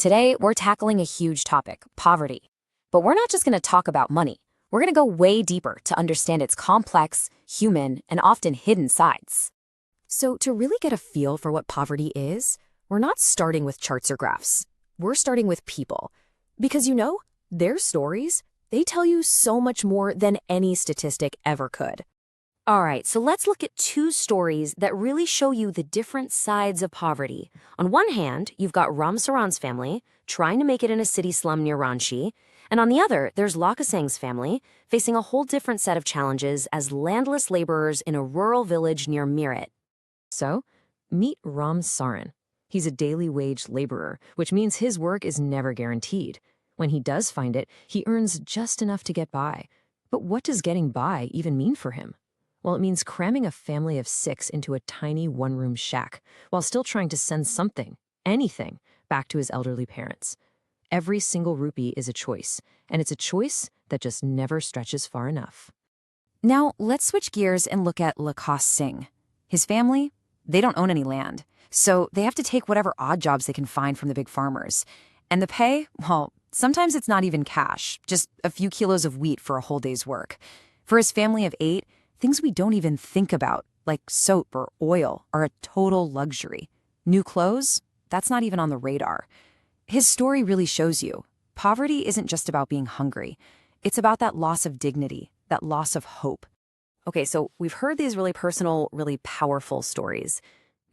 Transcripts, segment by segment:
Today, we're tackling a huge topic, poverty. But we're not just going to talk about money. We're going to go way deeper to understand its complex, human, and often hidden sides. So to really get a feel for what poverty is, we're not starting with charts or graphs. We're starting with people. Because their stories, they tell you so much more than any statistic ever could. All right, so let's look at two stories that really show you the different sides of poverty. On one hand, you've got Ram Saran's family trying to make it in a city slum near Ranchi, and on the other, there's Lakasang's family facing a whole different set of challenges as landless laborers in a rural village near Meerut. So, meet Ram Saran. He's a daily wage laborer, which means his work is never guaranteed. When he does find it, he earns just enough to get by. But what does getting by even mean for him? Well, it means cramming a family of 6 into a tiny one-room shack while still trying to send something, anything, back to his elderly parents. Every single rupee is a choice, and it's a choice that just never stretches far enough. Now, let's switch gears and look at Lakas Singh. His family, they don't own any land, so they have to take whatever odd jobs they can find from the big farmers. And the pay, well, sometimes it's not even cash, just a few kilos of wheat for a whole day's work. For his family of 8, things we don't even think about, like soap or oil, are a total luxury. New clothes? That's not even on the radar. His story really shows you, poverty isn't just about being hungry. It's about that loss of dignity, that loss of hope. Okay, so we've heard these really personal, really powerful stories.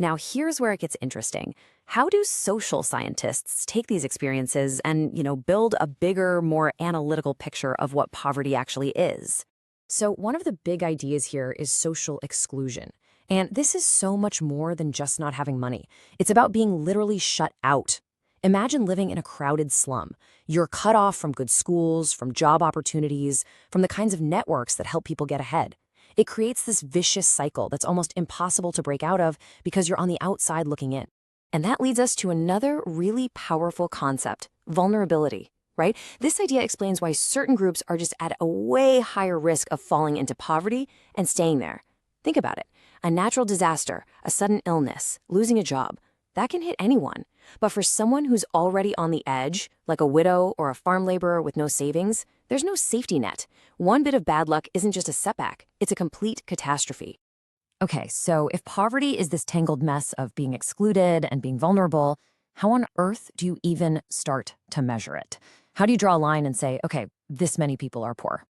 Now here's where it gets interesting. How do social scientists take these experiences and, build a bigger, more analytical picture of what poverty actually is? So one of the big ideas here is social exclusion. And this is so much more than just not having money. It's about being literally shut out. Imagine living in a crowded slum. You're cut off from good schools, from job opportunities, from the kinds of networks that help people get ahead. It creates this vicious cycle that's almost impossible to break out of because you're on the outside looking in. And that leads us to another really powerful concept, vulnerability. Right? This idea explains why certain groups are just at a way higher risk of falling into poverty and staying there. Think about it. A natural disaster, a sudden illness, losing a job, that can hit anyone. But for someone who's already on the edge, like a widow or a farm laborer with no savings, there's no safety net. One bit of bad luck isn't just a setback, it's a complete catastrophe. Okay, so if poverty is this tangled mess of being excluded and being vulnerable, how on earth do you even start to measure it? How do you draw a line and say, okay, this many people are poor?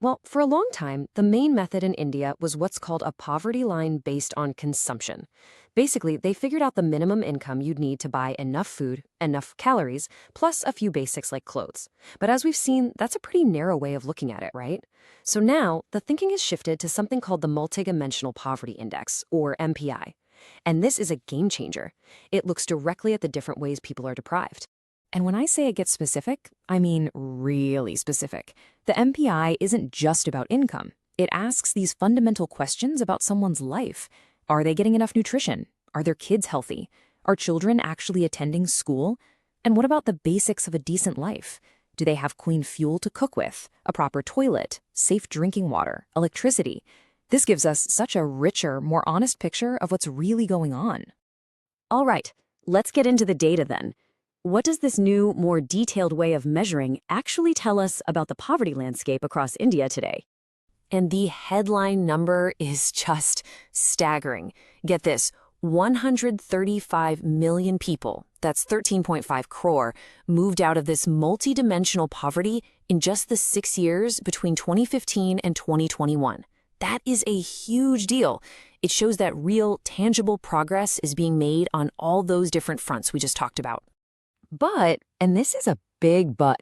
Well, for a long time, the main method in India was what's called a poverty line based on consumption. Basically, they figured out the minimum income you'd need to buy enough food, enough calories, plus a few basics like clothes. But as we've seen, that's a pretty narrow way of looking at it, right? So now, the thinking has shifted to something called the Multidimensional Poverty Index, or MPI. And this is a game changer. It looks directly at the different ways people are deprived. And when I say it gets specific, I mean really specific. The MPI isn't just about income. It asks these fundamental questions about someone's life. Are they getting enough nutrition? Are their kids healthy? Are children actually attending school? And what about the basics of a decent life? Do they have clean fuel to cook with, a proper toilet, safe drinking water, electricity? This gives us such a richer, more honest picture of what's really going on. All right, let's get into the data then. What does this new, more detailed way of measuring actually tell us about the poverty landscape across India today? And the headline number is just staggering. Get this, 135 million people, that's 13.5 crore, moved out of this multidimensional poverty in just the 6 years between 2015 and 2021. That is a huge deal. It shows that real, tangible progress is being made on all those different fronts we just talked about. But, and this is a big but,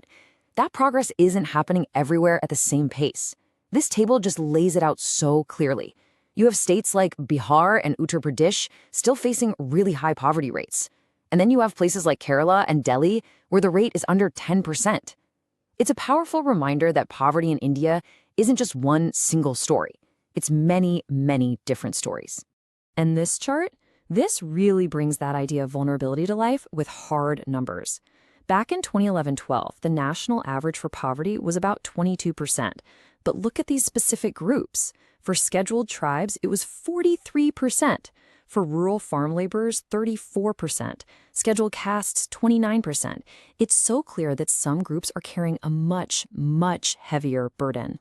that progress isn't happening everywhere at the same pace. This table just lays it out so clearly. You have states like Bihar and Uttar Pradesh still facing really high poverty rates. And then you have places like Kerala and Delhi where the rate is under 10%. It's a powerful reminder that poverty in India isn't just one single story. It's many, many different stories. And this chart? This really brings that idea of vulnerability to life with hard numbers. Back in 2011-12, the national average for poverty was about 22%. But look at these specific groups. For scheduled tribes, it was 43%. For rural farm laborers, 34%. Scheduled castes, 29%. It's so clear that some groups are carrying a much, much heavier burden.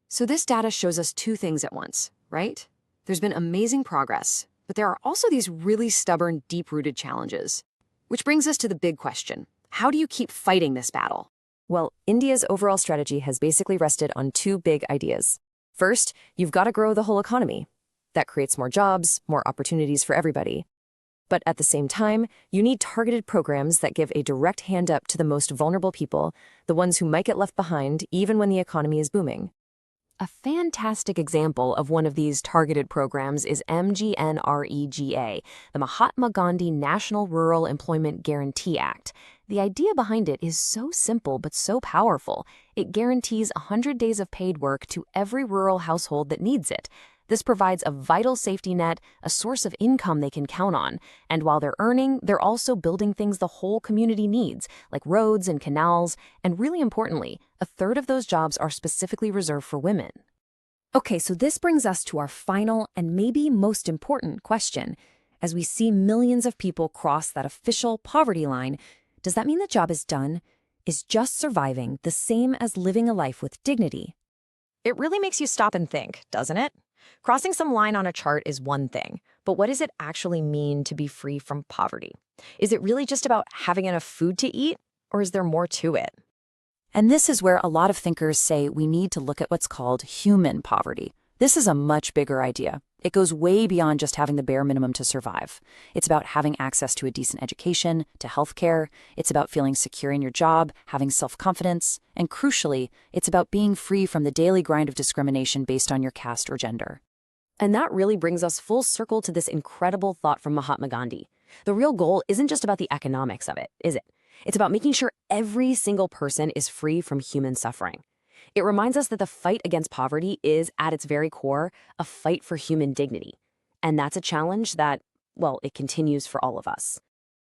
So this data shows us two things at once, right? There's been amazing progress, but there are also these really stubborn, deep-rooted challenges. Which brings us to the big question. How do you keep fighting this battle? Well, India's overall strategy has basically rested on two big ideas. First, you've got to grow the whole economy. That creates more jobs, more opportunities for everybody. But at the same time, you need targeted programs that give a direct hand up to the most vulnerable people, the ones who might get left behind even when the economy is booming. A fantastic example of one of these targeted programs is MGNREGA, the Mahatma Gandhi National Rural Employment Guarantee Act. The idea behind it is so simple but so powerful. It guarantees 100 days of paid work to every rural household that needs it. This provides a vital safety net, a source of income they can count on. And while they're earning, they're also building things the whole community needs, like roads and canals. And really importantly, a third of those jobs are specifically reserved for women. Okay, so this brings us to our final and maybe most important question. As we see millions of people cross that official poverty line, does that mean the job is done? Is just surviving the same as living a life with dignity? It really makes you stop and think, doesn't it? Crossing some line on a chart is one thing, but what does it actually mean to be free from poverty? Is it really just about having enough food to eat, or is there more to it? And this is where a lot of thinkers say we need to look at what's called human poverty. This is a much bigger idea. It goes way beyond just having the bare minimum to survive. It's about having access to a decent education, to healthcare. It's about feeling secure in your job, having self-confidence. And crucially, it's about being free from the daily grind of discrimination based on your caste or gender. And that really brings us full circle to this incredible thought from Mahatma Gandhi. The real goal isn't just about the economics of it, is it? It's about making sure every single person is free from human suffering. It reminds us that the fight against poverty is, at its very core, a fight for human dignity. And that's a challenge that, well, it continues for all of us.